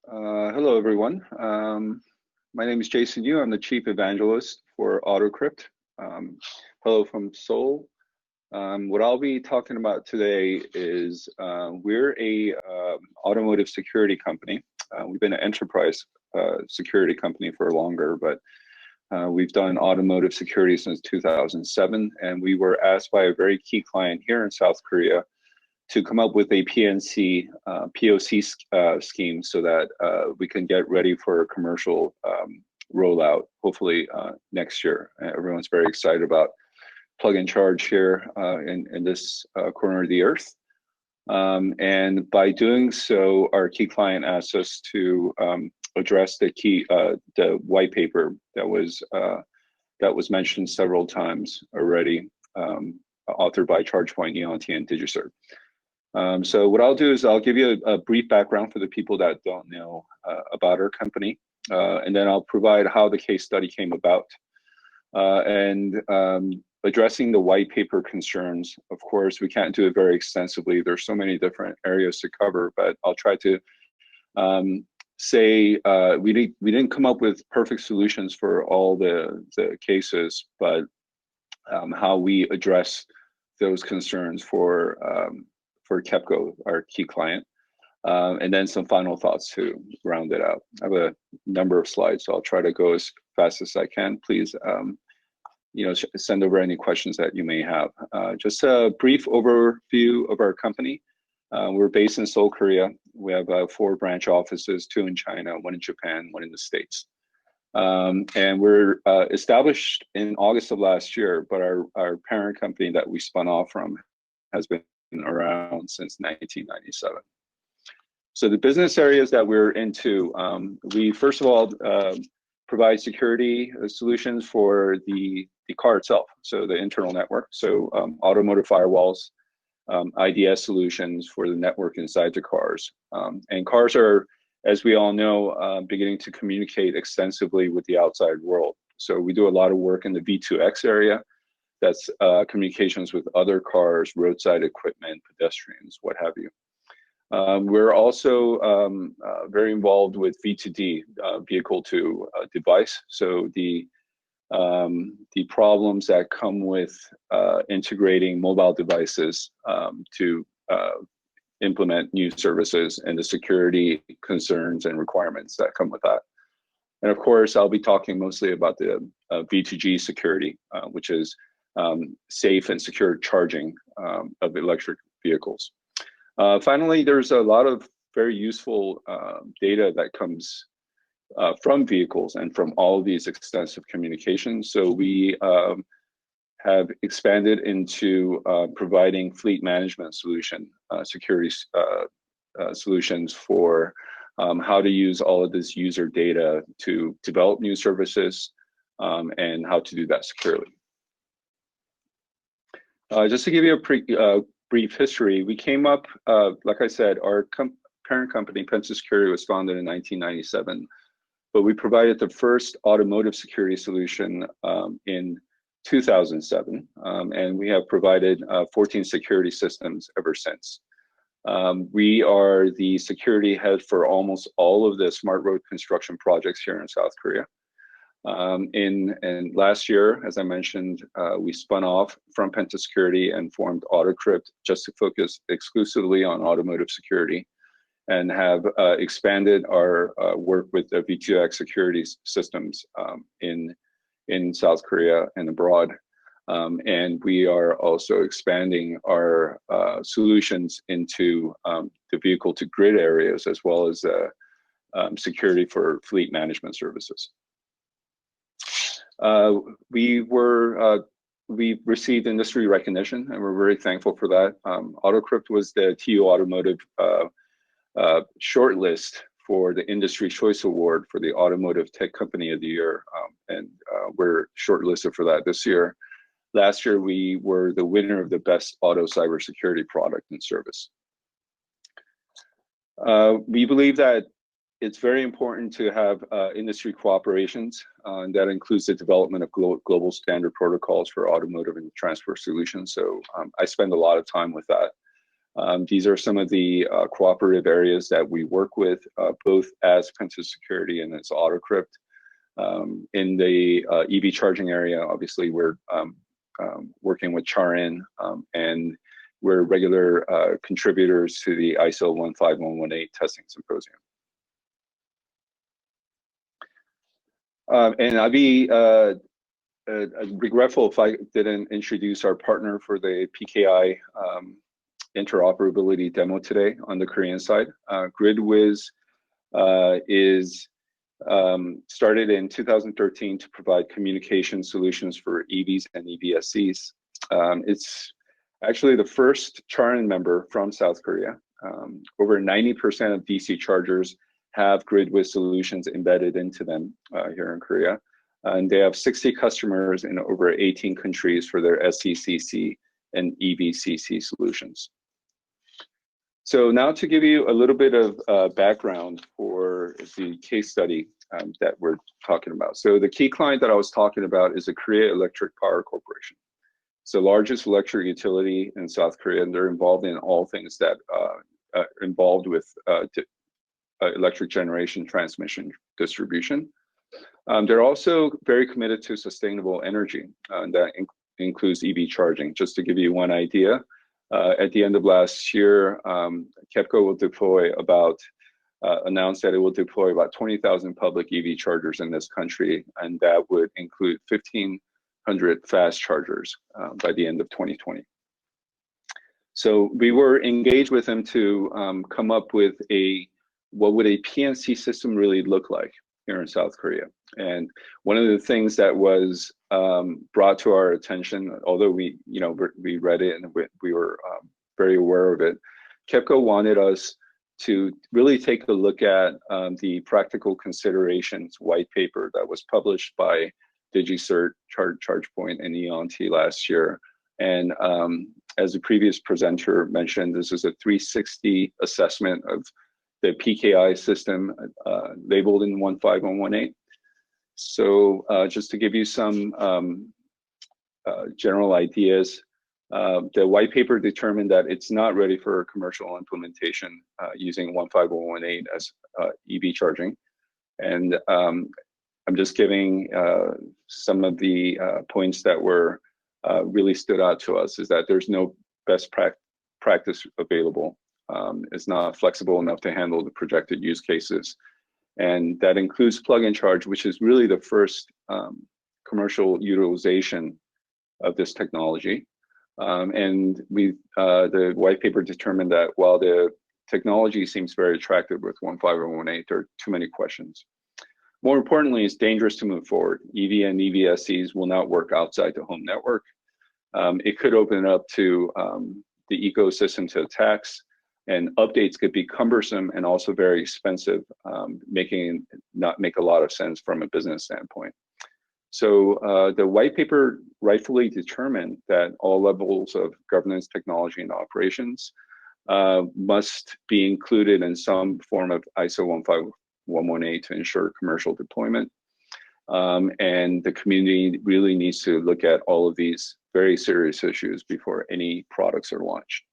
Hello, everyone. My name is Jaeson Yoo. I'm the Chief Evangelist for AUTOCRYPT. Hello from Seoul. What I'll be talking about today is we're a automotive security company. We've been an enterprise security company for longer, but we've done automotive security since 2007, and we were asked by a very key client here in South Korea to come up with a PNC POC scheme so that we can get ready for a commercial rollout, hopefully next year. Everyone's very excited about plug and charge here in this corner of the earth. And by doing so, our key client asked us to address the white paper that was mentioned several times already, authored by ChargePoint, ELAadNL, and DigiCert. So what I'll do is I'll give you a brief background for the people that don't know about our company, and then I'll provide how the case study came about. Addressing the white paper concerns, of course, we can't do it very extensively. There's so many different areas to cover, but I'll try to say we didn't come up with perfect solutions for all the cases, but how we address those concerns for KEPCO, our key client, and then some final thoughts to round it out. I have a number of slides, so I'll try to go as fast as I can. Please, send over any questions that you may have. Just a brief overview of our company. We're based in Seoul, Korea. We have 4 branch offices, 2 in China, 1 in Japan, 1 in the States. And we're established in August of last year, but our parent company that we spun off from has been around since 1997. So the business areas that we're into, we first of all provide security solutions for the car itself, so the internal network, so automotive firewalls, IDS solutions for the network inside the cars. And cars are, as we all know, beginning to communicate extensively with the outside world. So we do a lot of work in the V2X area. That's communications with other cars, roadside equipment, pedestrians, what have you. We're also very involved with V2D, vehicle to device. So the problems that come with integrating mobile devices to implement new services and the security concerns and requirements that come with that. And of course, I'll be talking mostly about the V2G security, which is safe and secure charging of electric vehicles. Finally, there's a lot of very useful data that comes from vehicles and from all of these extensive communications. So we have expanded into providing fleet management solution, security solutions for how to use all of this user data to develop new services and how to do that securely. Just to give you a brief history, we came up, like I said, our parent company, Pensa Security, was founded in 1997, but we provided the first automotive security solution in 2007, and we have provided 14 security systems ever since. We are the security head for almost all of the smart road construction projects here in South Korea. And last year, as I mentioned, we spun off from Pensa Security and formed AUTOCRYPT just to focus exclusively on automotive security, and have expanded our work with the V2X security systems in South Korea and abroad. And we are also expanding our solutions into the vehicle to grid areas, as well as security for fleet management services. We received industry recognition, and we're very thankful for that. AUTOCRYPT was the TU Automotive shortlist for the Industry Choice Award for the Automotive Tech Company of the Year, and we're shortlisted for that this year. Last year, we were the winner of the Best Auto Cybersecurity Product and Service. We believe that it's very important to have industry cooperations, and that includes the development of global standard protocols for automotive and transport solutions. So I spend a lot of time with that. These are some of the cooperative areas that we work with, both as Penta Security and as AUTOCRYPT. In the EV charging area, obviously, we're working with CharIN, and we're regular contributors to the ISO 15118 testing symposium. And I'd be regretful if I didn't introduce our partner for the PKI interoperability demo today on the Korean side. GridWiz is started in 2013 to provide communication solutions for EVs and EVSCs. It's actually the first CharIN member from South Korea. Over 90% of DC chargers have GridWiz solutions embedded into them here in Korea. And they have 60 customers in over 18 countries for their SCCC and EVCC solutions. So now to give you a little bit of background for the case study that we're talking about. So the key client that I was talking about is the Korea Electric Power Corporation. It's the largest electric utility in South Korea, and they're involved in all things that involved with electric generation, transmission, distribution. They're also very committed to sustainable energy, and that includes EV charging. Just to give you one idea, at the end of last year, KEPCO will deploy announced that it will deploy about 20,000 public EV chargers in this country, and that would include 1,500 fast chargers by the end of 2020. So we were engaged with them to come up with what would a PNC system really look like here in South Korea. And one of the things that was brought to our attention, although we read it and we were very aware of it, KEPCO wanted us to really take a look at the practical considerations white paper that was published by DigiCert, ChargePoint, and EonT last year. And as the previous presenter mentioned, this is a 360 assessment of the PKI system labeled in 15118. So just to give you some general ideas, the white paper determined that it's not ready for commercial implementation using 15118 as EV charging. And I'm just giving some of the points that were really stood out to us, is that there's no best practice available. It's not flexible enough to handle the projected use cases. And that includes plug-in charge, which is really the first commercial utilization of this technology. And the white paper determined that while the technology seems very attractive with 15118, there are too many questions. More importantly, it's dangerous to move forward. EV and EVSCs will not work outside the home network. It could open up to the ecosystem to attacks, and updates could be cumbersome and also very expensive, making it not make a lot of sense from a business standpoint. So the white paper rightfully determined that all levels of governance, technology, and operations must be included in some form of ISO 15118 to ensure commercial deployment. And the community really needs to look at all of these very serious issues before any products are launched.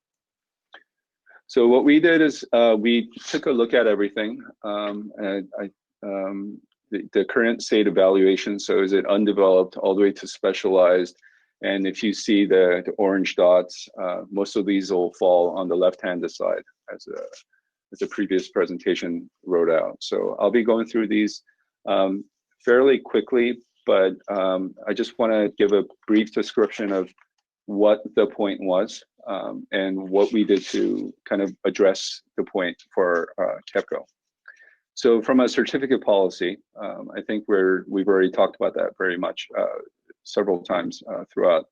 So what we did is we took a look at everything. The current state evaluation, so is it undeveloped all the way to specialized? And if you see the orange dots, most of these will fall on the left-hand side, as the previous presentation wrote out. So I'll be going through these fairly quickly, but I just want to give a brief description of what the point was and what we did to kind of address the point for KEPCO. So from a certificate policy, I think we've already talked about that very much several times throughout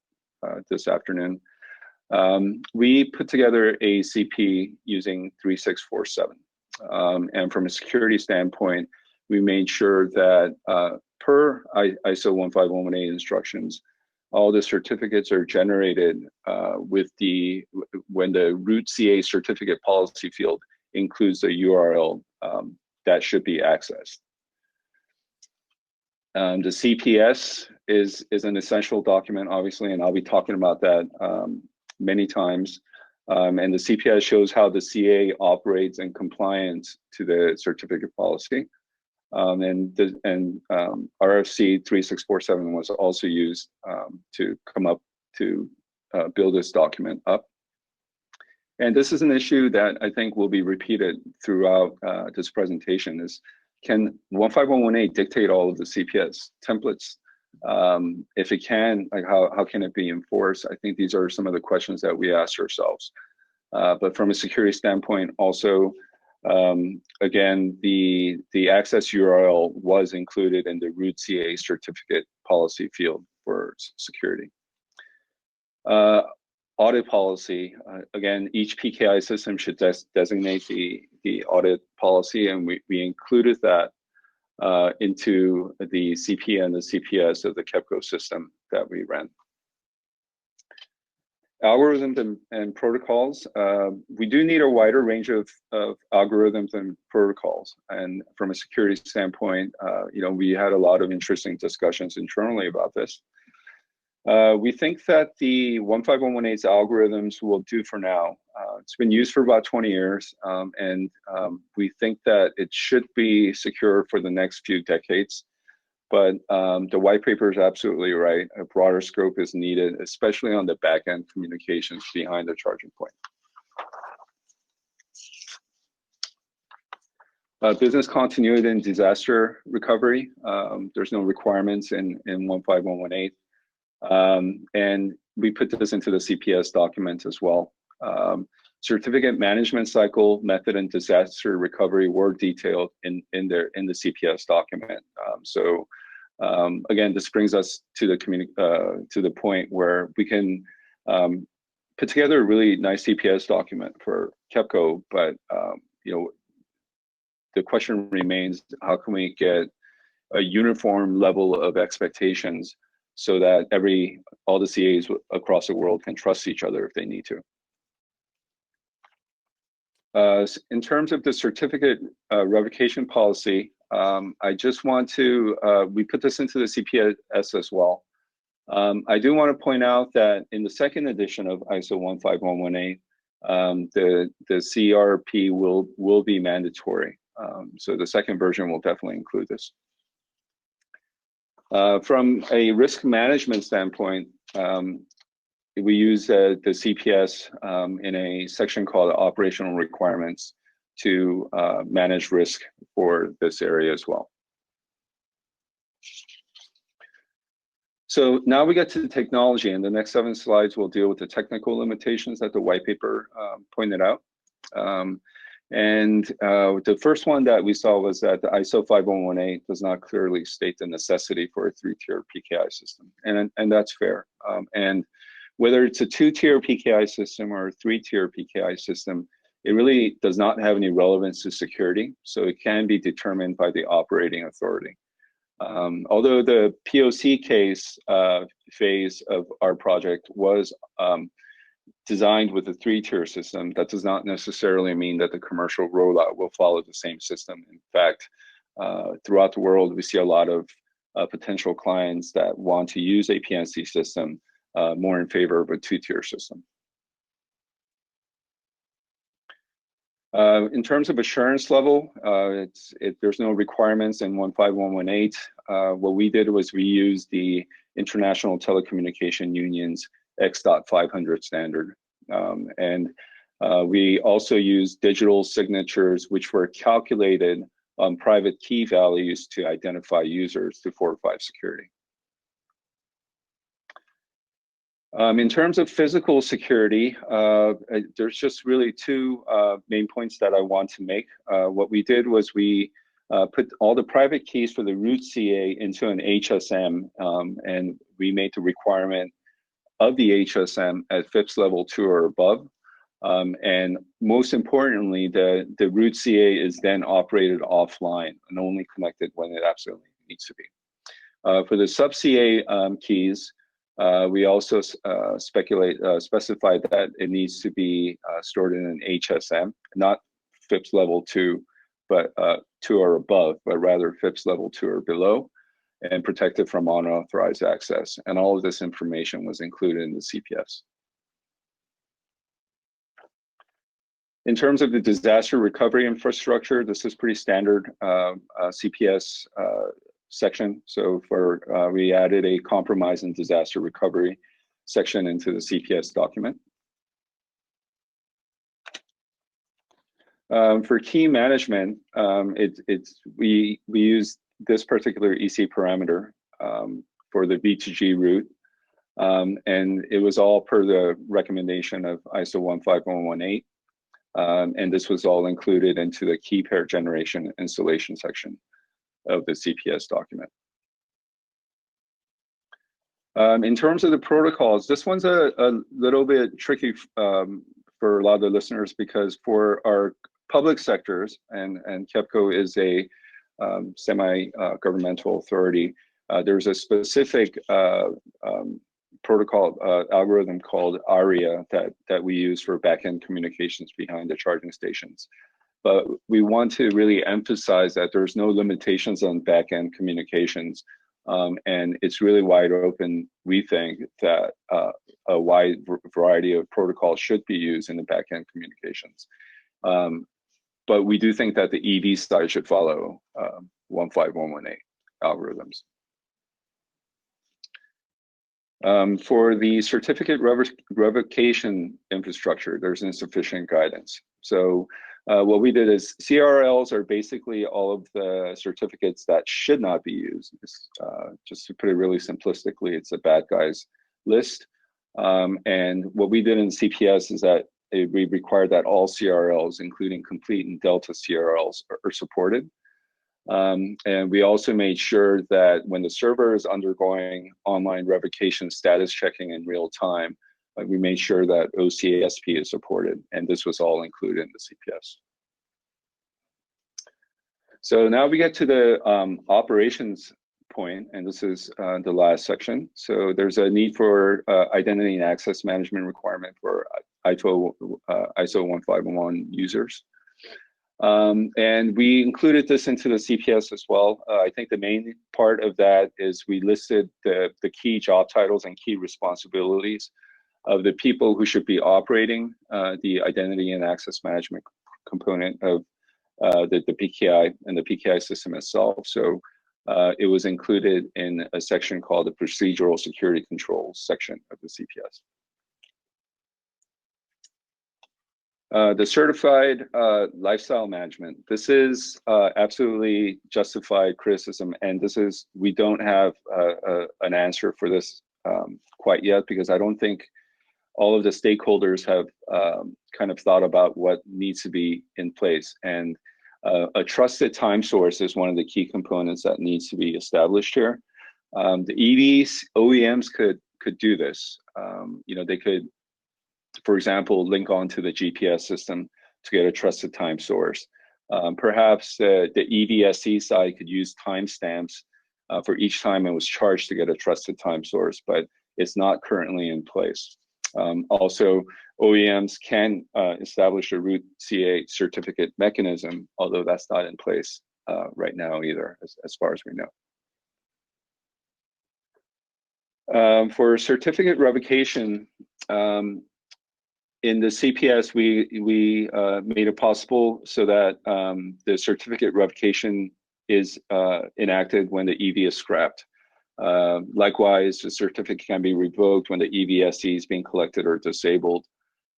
this afternoon. We put together a CP using 3647. And from a security standpoint, we made sure that per ISO 15118 instructions, all the certificates are generated when the root CA certificate policy field includes the URL that should be accessed. The CPS is an essential document, obviously, and I'll be talking about that many times. And the CPS shows how the CA operates in compliance to the certificate policy. RFC 3647 was also used to come up to build this document up. And this is an issue that I think will be repeated throughout this presentation is, can 15118 dictate all of the CPS templates? If it can, like how can it be enforced? I think these are some of the questions that we ask ourselves. But from a security standpoint, also, again, the access URL was included in the root CA certificate policy field for security. Audit policy, again, each PKI system should designate the audit policy, and we included that into the CP and the CPS of the KEPCO system that we ran. Algorithms and protocols, we do need a wider range of algorithms and protocols. And from a security standpoint, we had a lot of interesting discussions internally about this. We think that the 15118's algorithms will do for now. It's been used for about 20 years, and we think that it should be secure for the next few decades. But the white paper is absolutely right. A broader scope is needed, especially on the back-end communications behind the charging point. Business continuity and disaster recovery. There's no requirements in 15118. And we put this into the CPS document as well. Certificate management cycle, method, and disaster recovery were detailed in the CPS document. Again, this brings us to the point where we can put together a really nice CPS document for KEPCO, but the question remains: how can we get a uniform level of expectations so that all the CAs across the world can trust each other if they need to? In terms of the certificate revocation policy, I just want to, we put this into the CPS as well. I do want to point out that in the second edition of ISO 15118, the CRP will be mandatory. So the second version will definitely include this. From a risk management standpoint, we use the CPS in a section called operational requirements to manage risk for this area as well. So now we get to the technology, and the next 7 slides will deal with the technical limitations that the white paper pointed out. The first one that we saw was that the ISO 5118 does not clearly state the necessity for a 3-tier PKI system, and that's fair. And whether it's a 2-tier PKI system or a 3-tier PKI system, it really does not have any relevance to security, so it can be determined by the operating authority. Although the POC case phase of our project was designed with a 3-tier system, that does not necessarily mean that the commercial rollout will follow the same system. In fact, throughout the world, we see a lot of potential clients that want to use a PNC system more in favor of a 2-tier system. In terms of assurance level, there's no requirements in 15118. What we did was we used the International Telecommunication Union's X.500 standard. We also used digital signatures, which were calculated on private key values to identify users to fortify security. In terms of physical security, there's just really 2 main points that I want to make. What we did was we put all the private keys for the root CA into an HSM, and we made the requirement of the HSM at FIPS level 2 or above. And most importantly, the root CA is then operated offline and only connected when it absolutely needs to be. For the sub-CA keys, we also specified that it needs to be stored in an HSM, not FIPS level 2, but 2 or above, but rather FIPS level 2 or below, and protected from unauthorized access. And all of this information was included in the CPS. In terms of the disaster recovery infrastructure, this is pretty standard CPS section. So we added a compromise and disaster recovery section into the CPS document. For key management, we use this particular EC parameter for the V2G route, and it was all per the recommendation of ISO 15118, and this was all included into the key pair generation installation section of the CPS document. In terms of the protocols, this one's a little bit tricky for a lot of the listeners, because for our public sectors, and KEPCO is a semi-governmental authority, there's a specific protocol algorithm called ARIA that we use for backend communications behind the charging stations. But we want to really emphasize that there's no limitations on backend communications, and it's really wide open. We think that a wide variety of protocols should be used in the backend communications. But we do think that the EV side should follow 15118 algorithms. For the certificate revocation infrastructure, there's insufficient guidance. So what we did is CRLs are basically all of the certificates that should not be used. Just to put it really simplistically, it's a bad guys list. And what we did in CPS is that we required that all CRLs, including complete and delta CRLs, are supported. And we also made sure that when the server is undergoing online revocation status checking in real time, we made sure that OCASP is supported, and this was all included in the CPS. So now we get to the operations point, and this is the last section. So there's a need for identity and access management requirement for ISO 151 users. And we included this into the CPS as well. I think the main part of that is we listed the key job titles and key responsibilities of the people who should be operating the identity and access management component of the PKI and the PKI system itself. So it was included in a section called the procedural security controls section of the CPS. The certified lifestyle management. This is absolutely justified criticism, and we don't have an answer for this quite yet, because I don't think all of the stakeholders have kind of thought about what needs to be in place. And a trusted time source is one of the key components that needs to be established here. The EVs, OEMs could do this. They could, for example, link onto the GPS system to get a trusted time source. Perhaps the EVSE side could use timestamps for each time it was charged to get a trusted time source, but it's not currently in place. Also, OEMs can establish a root CA certificate mechanism, although that's not in place right now either, as far as we know. For certificate revocation, in the CPS, we made it possible so that the certificate revocation is enacted when the EV is scrapped. Likewise, the certificate can be revoked when the EVSE is being collected or disabled.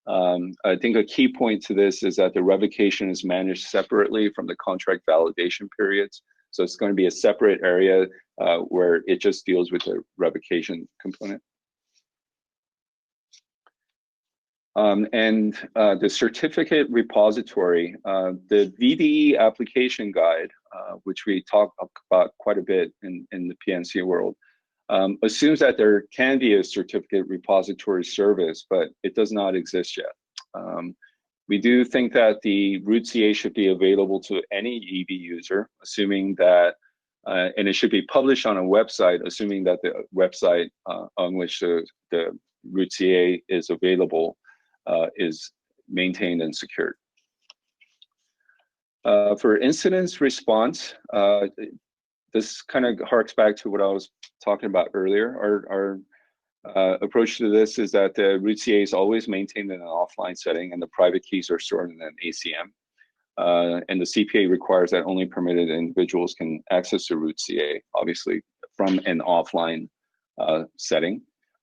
I think a key point to this is that the revocation is managed separately from the contract validation periods. So it's going to be a separate area where it just deals with the revocation component. And the certificate repository, the VDE application guide, which we talk about quite a bit in the PNC world, assumes that there can be a certificate repository service, but it does not exist yet. We do think that the root CA should be available to any EV user, assuming that, and it should be published on a website, assuming that the website on which the root CA is available is maintained and secured. For incident response, this kind of harks back to what I was talking about earlier. approach to this is that the root CA is always maintained in an offline setting and the private keys are stored in an ACM. And the CPA requires that only permitted individuals can access the root CA, obviously from an offline setting.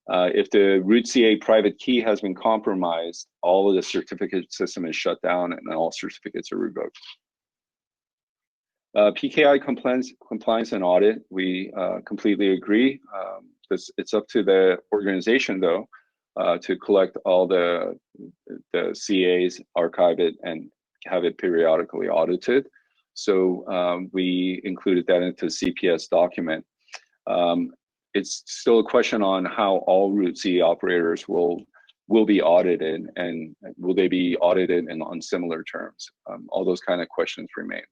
If the root CA private key has been compromised, all of the certificate system is shut down and all certificates are revoked. PKI compliance and audit, we completely agree. It's up to the organization though to collect all the CAs, archive it, and have it periodically audited. So we included that into the CPS document. It's still a question on how all root CA operators will be audited, and will they be audited on similar terms? All those kind of questions remain.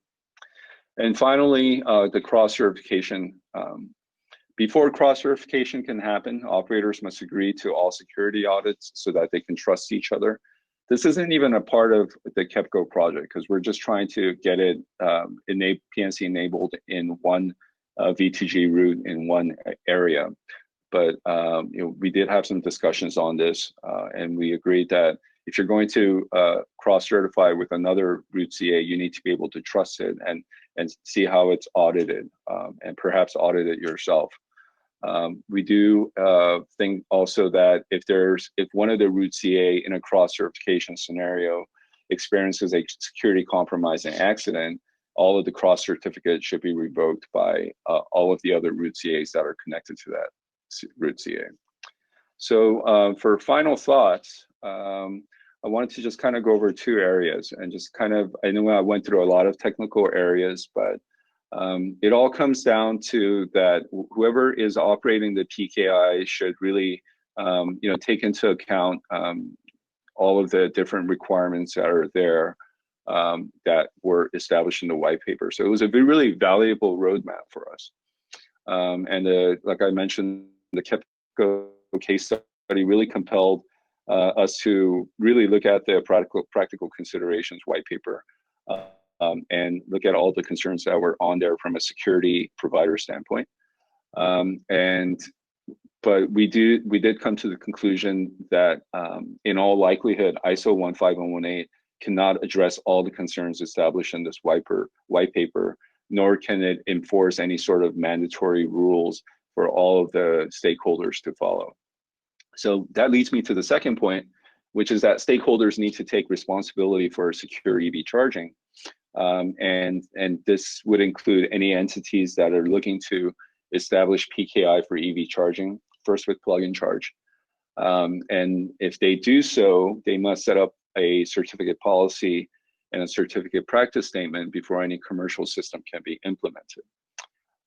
And finally, the cross-certification. Before cross-certification can happen, operators must agree to all security audits so that they can trust each other. This isn't even a part of the KEPCO project because we're just trying to get it PNC enabled in one VTG root in one area. But we did have some discussions on this, and we agreed that if you're going to cross-certify with another root CA, you need to be able to trust it and see how it's audited, and perhaps audit it yourself. We do think also that if one of the root CA in a cross-certification scenario experiences a security compromise and accident, all of the cross certificates should be revoked by all of the other root CAs that are connected to that root CA. So for final thoughts, I wanted to just kind of go over two areas and just kind of, I know I went through a lot of technical areas, but it all comes down to that whoever is operating the PKI should really take into account all of the different requirements that are there that were established in the white paper. So it was a really valuable roadmap for us. And like I mentioned, the KEPCO case study really compelled us to really look at the practical considerations white paper and look at all the concerns that were on there from a security provider standpoint. But we did come to the conclusion that in all likelihood, ISO 15118 cannot address all the concerns established in this white paper, nor can it enforce any sort of mandatory rules for all of the stakeholders to follow. So that leads me to the second point, which is that stakeholders need to take responsibility for secure EV charging. And this would include any entities that are looking to establish PKI for EV charging, first with plug and charge. And if they do so, they must set up a certificate policy and a certificate practice statement before any commercial system can be implemented.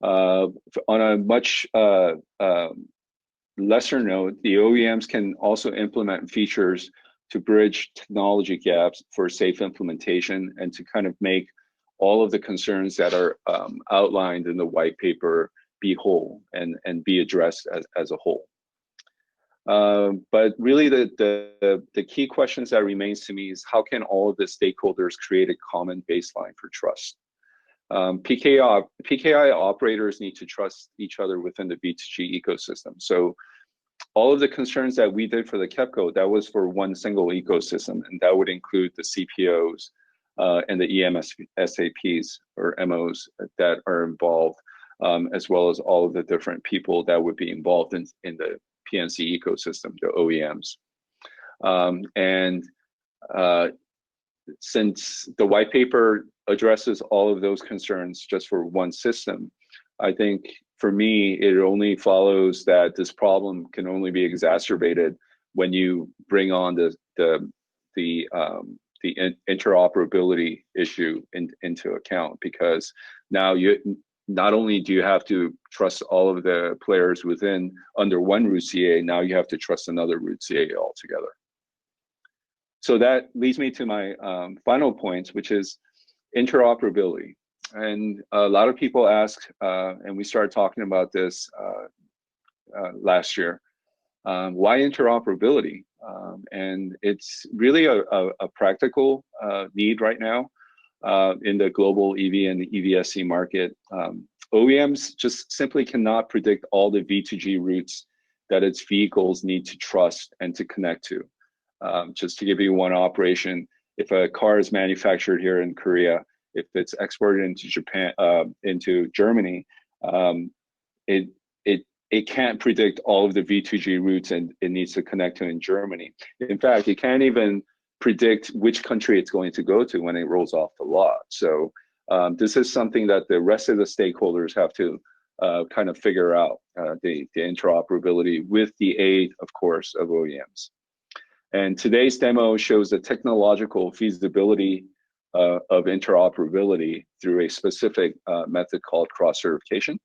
On a much lesser note, the OEMs can also implement features to bridge technology gaps for safe implementation and to kind of make all of the concerns that are outlined in the white paper be whole and be addressed as a whole. But really the key questions that remains to me is how can all of the stakeholders create a common baseline for trust? PKI operators need to trust each other within the V2G ecosystem. So all of the concerns that we did for the KEPCO, that was for one single ecosystem, and that would include the CPOs and the EMS SAPs or MOs that are involved, as well as all of the different people that would be involved in the PNC ecosystem, the OEMs. Since the white paper addresses all of those concerns just for one system, I think for me, it only follows that this problem can only be exacerbated when you bring on the interoperability issue into account, because now not only do you have to trust all of the players under one root CA, now you have to trust another root CA altogether. So that leads me to my final points, which is interoperability. And a lot of people ask, and we started talking about this last year, why interoperability? And it's really a practical need right now in the global EV and the EVSE market. OEMs just simply cannot predict all the V2G routes that its vehicles need to trust and to connect to. Just to give you one operation, if a car is manufactured here in Korea, if it's exported into Japan, into Germany, it can't predict all of the V2G routes and it needs to connect to in Germany. In fact, it can't even predict which country it's going to go to when it rolls off the lot. So this is something that the rest of the stakeholders have to kind of figure out, the interoperability with the aid, of course, of OEMs. And today's demo shows the technological feasibility of interoperability through a specific method called cross-certification.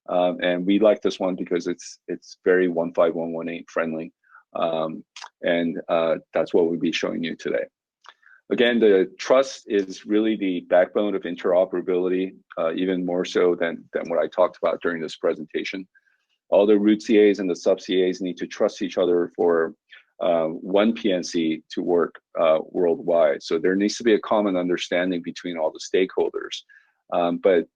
And we like this one because it's very 15118 friendly. And that's what we'll be showing you today. Again, the trust is really the backbone of interoperability, even more so than what I talked about during this presentation. All the root CAs and the sub CAs need to trust each other for one PNC to work worldwide. So there needs to be a common understanding between all the stakeholders. But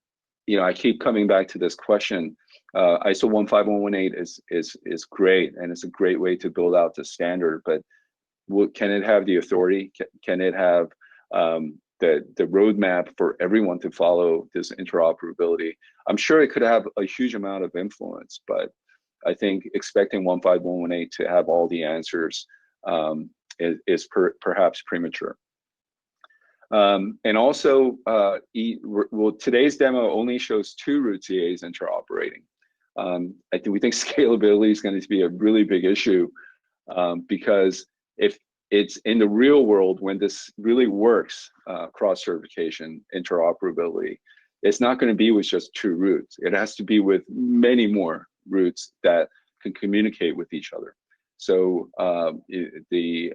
I keep coming back to this question. ISO 15118 is great, and it's a great way to build out the standard, but can it have the authority? Can it have the roadmap for everyone to follow this interoperability? I'm sure it could have a huge amount of influence, but I think expecting 15118 to have all the answers is perhaps premature. And also, today's demo only shows 2 root CAs interoperating. We think scalability is going to be a really big issue because if it's in the real world, when this really works, cross-certification, interoperability, it's not going to be with just 2 routes. It has to be with many more routes that can communicate with each other. So the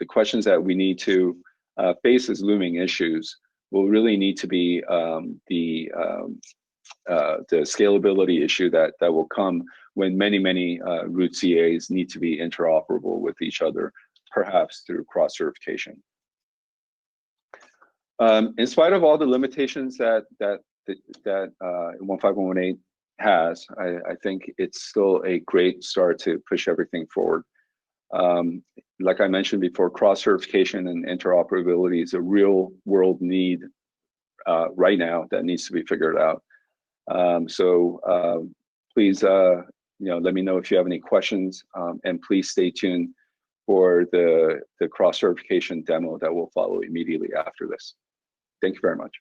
questions that we need to face as looming issues will really need to be the scalability issue that will come when many root CAs need to be interoperable with each other, perhaps through cross-certification. In spite of all the limitations that 15118 has, I think it's still a great start to push everything forward. Like I mentioned before, cross-certification and interoperability is a real world need right now that needs to be figured out. So please, let me know if you have any questions, and please stay tuned for the cross-certification demo that will follow immediately after this. Thank you very much.